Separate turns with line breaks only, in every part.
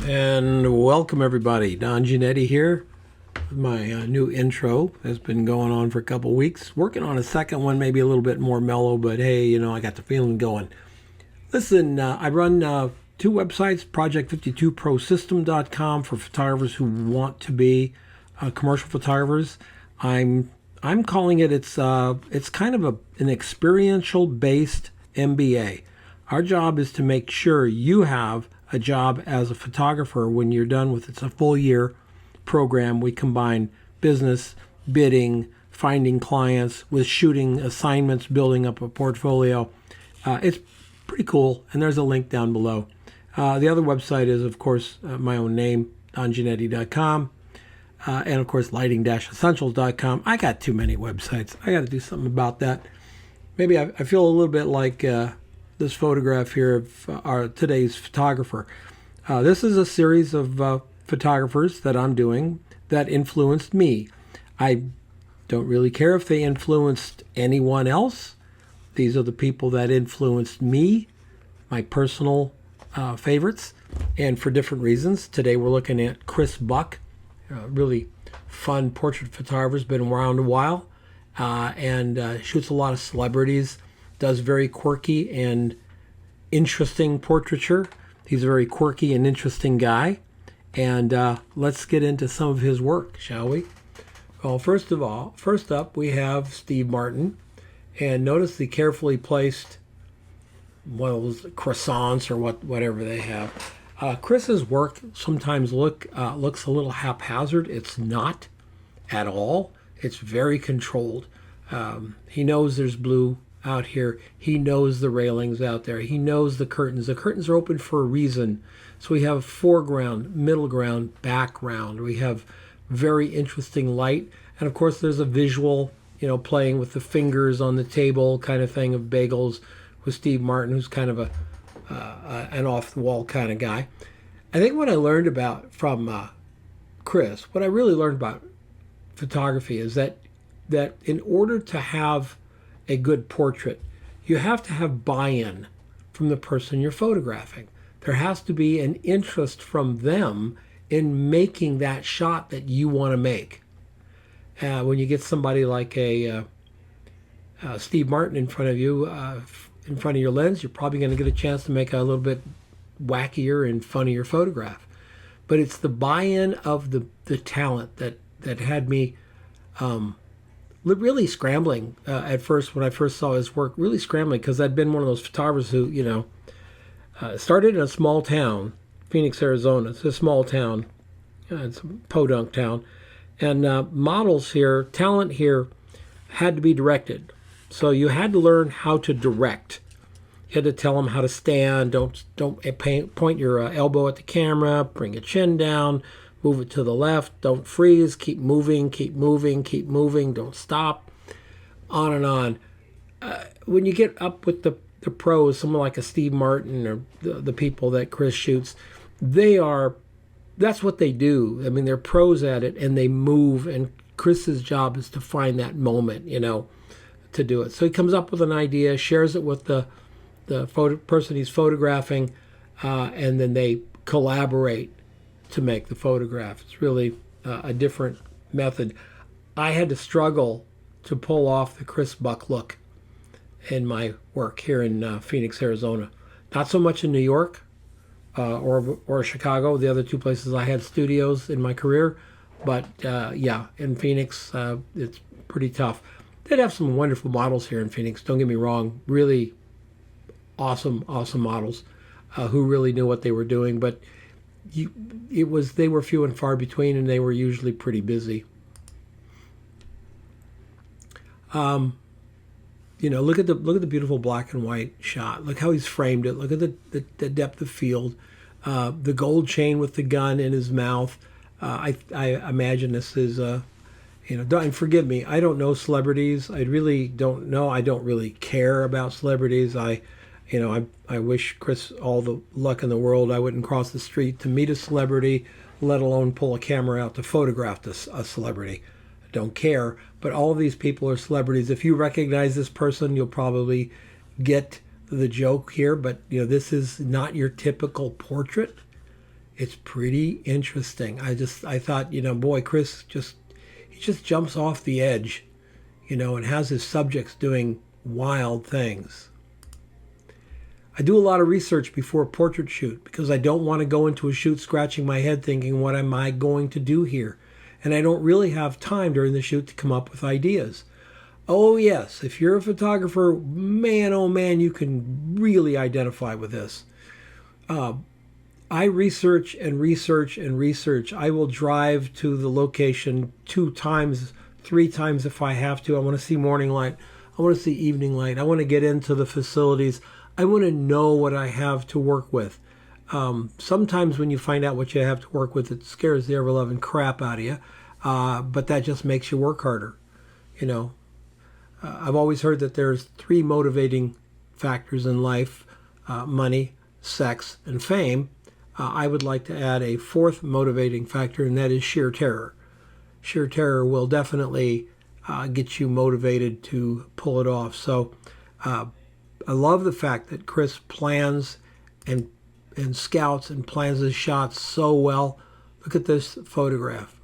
And welcome everybody. Don Giannetti here. My new intro has been going on for a couple weeks. Working on a second one, maybe a little bit more mellow, but hey, I got the feeling going. Listen, I run two websites, project52prosystem.com for photographers who want to be commercial photographers. I'm calling it, it's kind of an experiential based MBA. Our job is to make sure you have a job as a photographer when you're done with it. It's a full year program. We combine business, bidding, finding clients with shooting assignments, building up a portfolio. It's pretty cool, and there's a link down below. The other website is, of course, my own name, dongiannetti.com, and of course, lighting-essentials.com. I got too many websites. I got to do something about that. Maybe I feel a little bit like this photograph here of today's photographer. This is a series of photographers that I'm doing that influenced me. I don't really care if they influenced anyone else. These are the people that influenced me, my personal favorites, and for different reasons. Today we're looking at Chris Buck, really fun portrait photographer, been around a while, and shoots a lot of celebrities. Does very quirky and interesting portraiture. He's a very quirky and interesting guy. And let's get into some of his work, shall we? Well, first up, we have Steve Martin. And notice the carefully placed, one of those croissants or whatever they have. Chris's work sometimes looks a little haphazard. It's not at all. It's very controlled. He knows there's blue out here. He knows the railings out there. He knows the curtains. The curtains are open for a reason. So we have foreground, middle ground, background. We have very interesting light. And of course there's a visual, playing with the fingers on the table kind of thing of bagels with Steve Martin, who's kind of an off-the-wall kind of guy. I think what I learned from Chris, what I really learned about photography is that in order to have a good portrait, you have to have buy-in from the person you're photographing. There has to be an interest from them in making that shot that you want to make. When you get somebody like a Steve Martin in front of you, in front of your lens, you're probably going to get a chance to make a little bit wackier and funnier photograph. But it's the buy-in of the talent that had me really scrambling at first when I first saw his work, really scrambling because I'd been one of those photographers who, started in a small town, Phoenix, Arizona. It's a small town. It's a podunk town. And models here, talent here, had to be directed. So you had to learn how to direct. You had to tell them how to stand. Don't point your elbow at the camera. Bring your chin down. Move it to the left. Don't freeze. Keep moving. Keep moving. Keep moving. Don't stop. On and on. When you get up with the pros, someone like a Steve Martin or the people that Chris shoots, that's what they do. I mean, they're pros at it and they move. And Chris's job is to find that moment, to do it. So he comes up with an idea, shares it with the person he's photographing, and then they collaborate to make the photograph. It's really a different method. I had to struggle to pull off the Chris Buck look in my work here in Phoenix, Arizona. Not so much in New York or Chicago, the other two places I had studios in my career, but in Phoenix, it's pretty tough. They'd have some wonderful models here in Phoenix, don't get me wrong, really awesome models who really knew what they were doing, but they were few and far between, and they were usually pretty busy. Look at the beautiful black and white shot. Look how he's framed it. Look at the depth of field. The gold chain with the gun in his mouth. I imagine this is and forgive me, I don't know celebrities. I really don't know. I don't really care about celebrities. I wish Chris all the luck in the world. I wouldn't cross the street to meet a celebrity, let alone pull a camera out to photograph a celebrity. I don't care. But all of these people are celebrities. If you recognize this person, you'll probably get the joke here. But this is not your typical portrait. It's pretty interesting. I thought, boy, Chris he just jumps off the edge, and has his subjects doing wild things. I do a lot of research before a portrait shoot because I don't want to go into a shoot scratching my head thinking, what am I going to do here? And I don't really have time during the shoot to come up with ideas. Oh yes, if you're a photographer, man, oh man, you can really identify with this. I research and research and research. I will drive to the location 2 times, 3 times if I have to. I want to see morning light. I want to see evening light. I want to get into the facilities. I want to know what I have to work with. Sometimes when you find out what you have to work with, it scares the ever-loving crap out of you. But that just makes you work harder. I've always heard that there's 3 motivating factors in life: money, sex, and fame. I would like to add a 4th motivating factor, and that is sheer terror. Sheer terror will definitely get you motivated to pull it off. So I love the fact that Chris plans and scouts and plans his shots so well. Look at this photograph.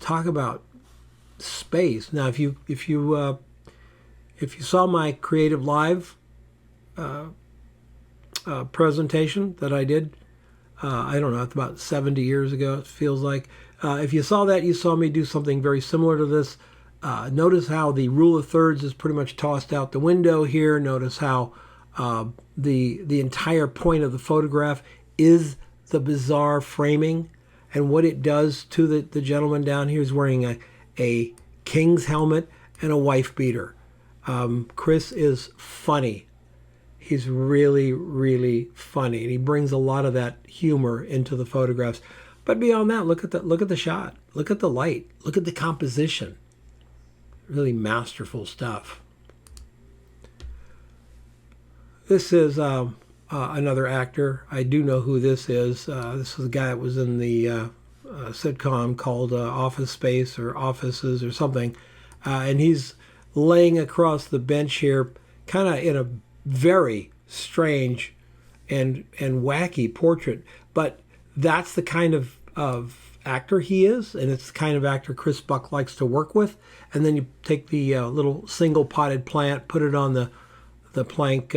Talk about space. Now, if you saw my Creative Live presentation that I did, I don't know, it's about 70 years ago, it feels like. If you saw that, you saw me do something very similar to this. Notice how the rule of thirds is pretty much tossed out the window here. Notice how the entire point of the photograph is the bizarre framing, and what it does to the gentleman down here is wearing a king's helmet and a wife beater. Chris is funny. He's really, really funny, and he brings a lot of that humor into the photographs. But beyond that, look at the shot. Look at the light. Look at the composition. Really masterful stuff. This is another actor. I do know who this is. This is a guy that was in the sitcom called Office Space or Offices or something, and he's laying across the bench here, kind of in a very strange and wacky portrait, but that's the kind of actor he is, and it's the kind of actor Chris Buck likes to work with. And then you take the little single potted plant, put it on the plank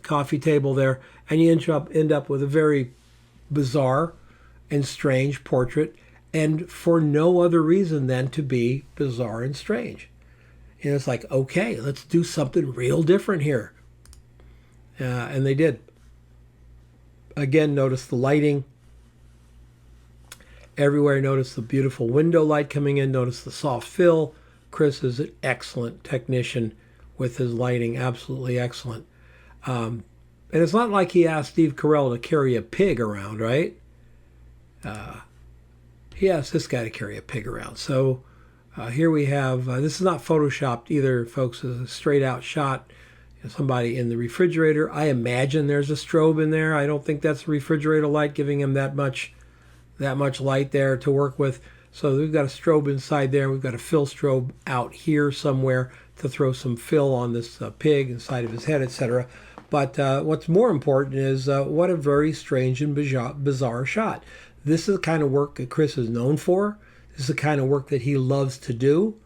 coffee table there, and you end up with a very bizarre and strange portrait, and for no other reason than to be bizarre and strange. And it's like, okay, let's do something real different here. And they did. Again, notice the lighting. Everywhere, notice the beautiful window light coming in. Notice the soft fill. Chris is an excellent technician with his lighting. Absolutely excellent. And it's not like he asked Steve Carell to carry a pig around, right? He asked this guy to carry a pig around. So here we have, this is not photoshopped either, folks. It's a straight out shot. Somebody in the refrigerator. I imagine there's a strobe in there. I don't think that's the refrigerator light giving him that much light there to work with. So we've got a strobe inside there. We've got a fill strobe out here somewhere to throw some fill on this pig inside of his head, etc. But what's more important is what a very strange and bizarre shot. This is the kind of work that Chris is known for. This is the kind of work that he loves to do.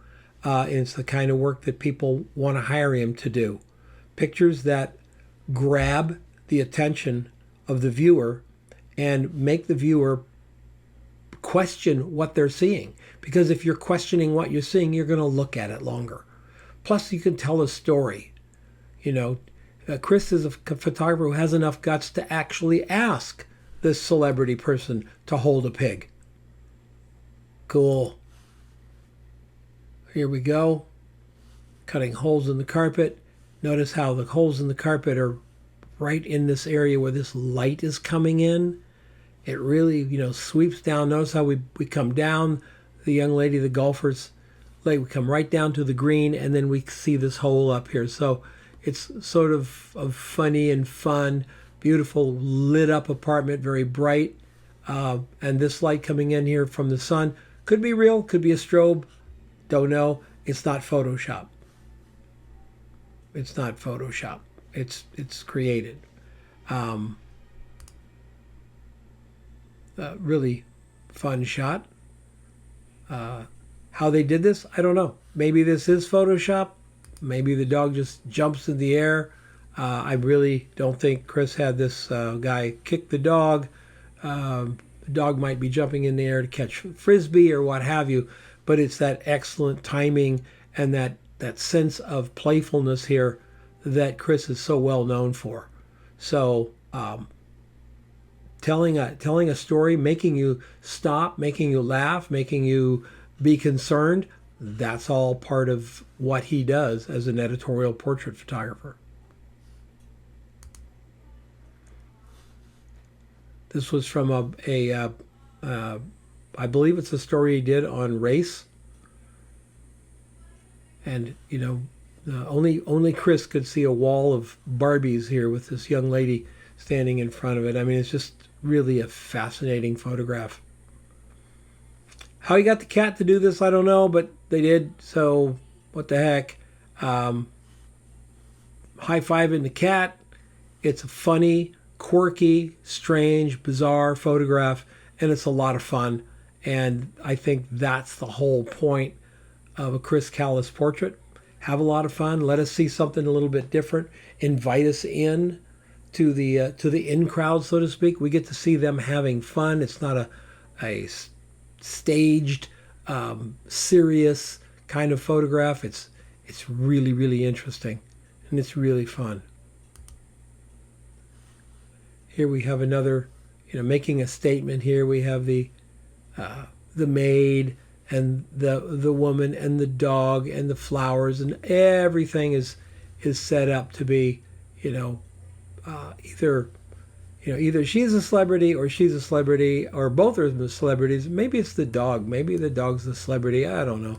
And it's the kind of work that people want to hire him to do. Pictures that grab the attention of the viewer and make the viewer question what they're seeing. Because if you're questioning what you're seeing, you're going to look at it longer. Plus, you can tell a story. Chris is a photographer who has enough guts to actually ask this celebrity person to hold a pig. Cool. Here we go. Cutting holes in the carpet. Notice how the holes in the carpet are right in this area where this light is coming in. It really, sweeps down. Notice how we come down, the young lady, the golfer's leg, we come right down to the green, and then we see this hole up here. So it's sort of funny and fun, beautiful lit up apartment, very bright. And this light coming in here from the sun could be real, could be a strobe. Don't know. It's not Photoshop. It's not Photoshop. It's created. Really fun shot. How they did this, I don't know. Maybe this is Photoshop. Maybe the dog just jumps in the air. I really don't think Chris had this guy kick the dog. The dog might be jumping in the air to catch frisbee or what have you, but it's that excellent timing and that sense of playfulness here that Chris is so well known for. So telling a story, making you stop, making you laugh, making you be concerned, that's all part of what he does as an editorial portrait photographer. This was from I believe it's a story he did on race. And, only Chris could see a wall of Barbies here with this young lady standing in front of it. I mean, it's just really a fascinating photograph. How he got the cat to do this, I don't know, but they did, so what the heck. High-fiving the cat. It's a funny, quirky, strange, bizarre photograph, and it's a lot of fun. And I think that's the whole point of a Chris Callis portrait. Have a lot of fun. Let us see something a little bit different. Invite us in to the in crowd, so to speak. We get to see them having fun. It's not a staged, serious kind of photograph. It's really, really interesting, and it's really fun. Here we have another, making a statement. Here we have the maid and the woman and the dog and the flowers, and everything is set up to be, either she's a celebrity or she's a celebrity or both are the celebrities. Maybe it's the dog. Maybe the dog's the celebrity. I don't know.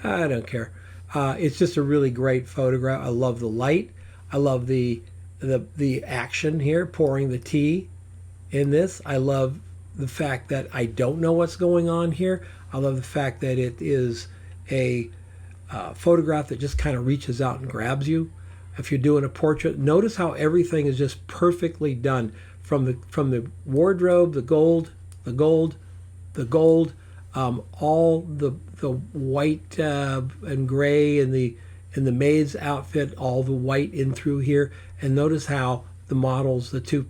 I don't care. It's just a really great photograph. I love the light. I love the action here, pouring the tea in this. I love the fact that I don't know what's going on here. I love the fact that it is a photograph that just kind of reaches out and grabs you. If you're doing a portrait, notice how everything is just perfectly done, from the wardrobe, the gold, all the white and gray in the maid's outfit, all the white in through here, and notice how the models, the two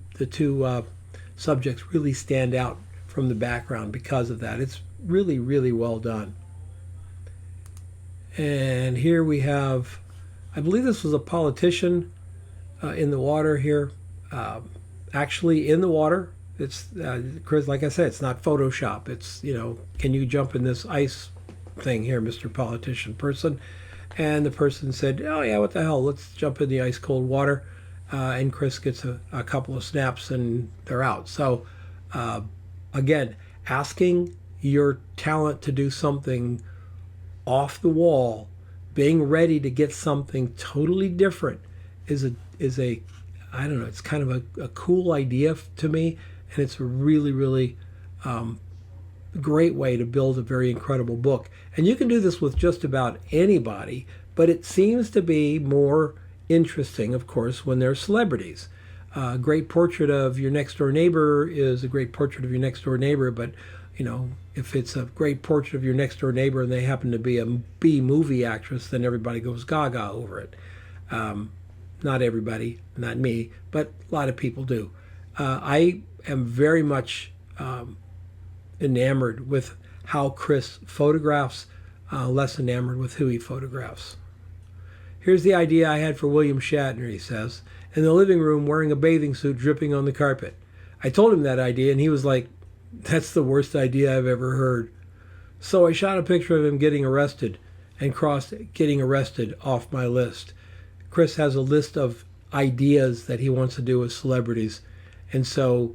subjects really stand out from the background because of that. It's really, really well done. And here we have, I believe this was a politician in the water here. Actually in the water. It's, Chris, like I said, it's not Photoshop. It's, can you jump in this ice thing here, Mr. Politician person? And the person said, oh yeah, what the hell, let's jump in the ice cold water. And Chris gets a couple of snaps and they're out. So again, asking your talent to do something off the wall, being ready to get something totally different is a I don't know, it's kind of a cool idea to me, and it's a really, really great way to build a very incredible book. And you can do this with just about anybody, but it seems to be more interesting, of course, when they're celebrities. A great portrait of your next door neighbor is a great portrait of your next door neighbor, but if it's a great portrait of your next door neighbor and they happen to be a B movie actress, then everybody goes gaga over it. Not everybody, not me, but a lot of people do. I am very much enamored with how Chris photographs, less enamored with who he photographs. Here's the idea I had for William Shatner, he says, in the living room wearing a bathing suit dripping on the carpet. I told him that idea and he was like, that's the worst idea I've ever heard. So I shot a picture of him getting arrested and crossed getting arrested off my list. Chris has a list of ideas that he wants to do with celebrities. And so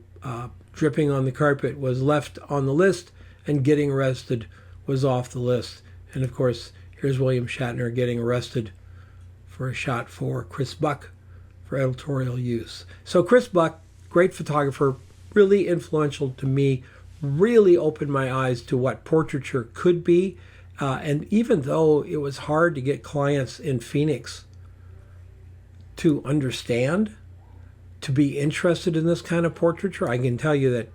dripping on the carpet was left on the list and getting arrested was off the list. And of course, here's William Shatner getting arrested for a shot for Chris Buck for editorial use. So Chris Buck, great photographer, really influential to me, really opened my eyes to what portraiture could be. And even though it was hard to get clients in Phoenix to understand, to be interested in this kind of portraiture, I can tell you that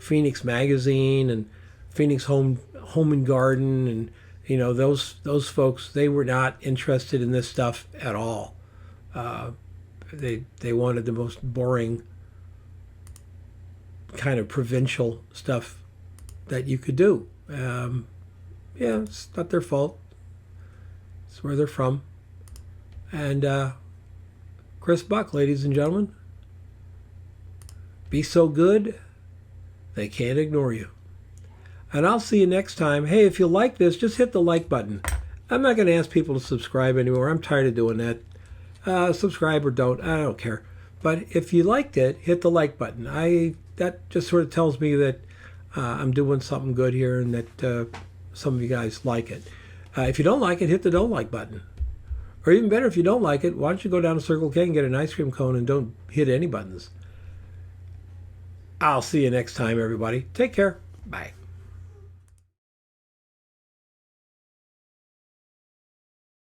Phoenix Magazine and Phoenix Home and Garden, and those folks, they were not interested in this stuff at all. They wanted the most boring kind of provincial stuff that you could do. Yeah, it's not their fault. It's where they're from. And Chris Buck, ladies and gentlemen, be so good they can't ignore you. And I'll see you next time. Hey, if you like this, just hit the like button. I'm not going to ask people to subscribe anymore. I'm tired of doing that. Subscribe or don't, I don't care. But if you liked it, hit the like button. That just sort of tells me that I'm doing something good here and that some of you guys like it. If you don't like it, hit the don't like button. Or even better, if you don't like it, why don't you go down to Circle K and get an ice cream cone and don't hit any buttons. I'll see you next time, everybody. Take care. Bye.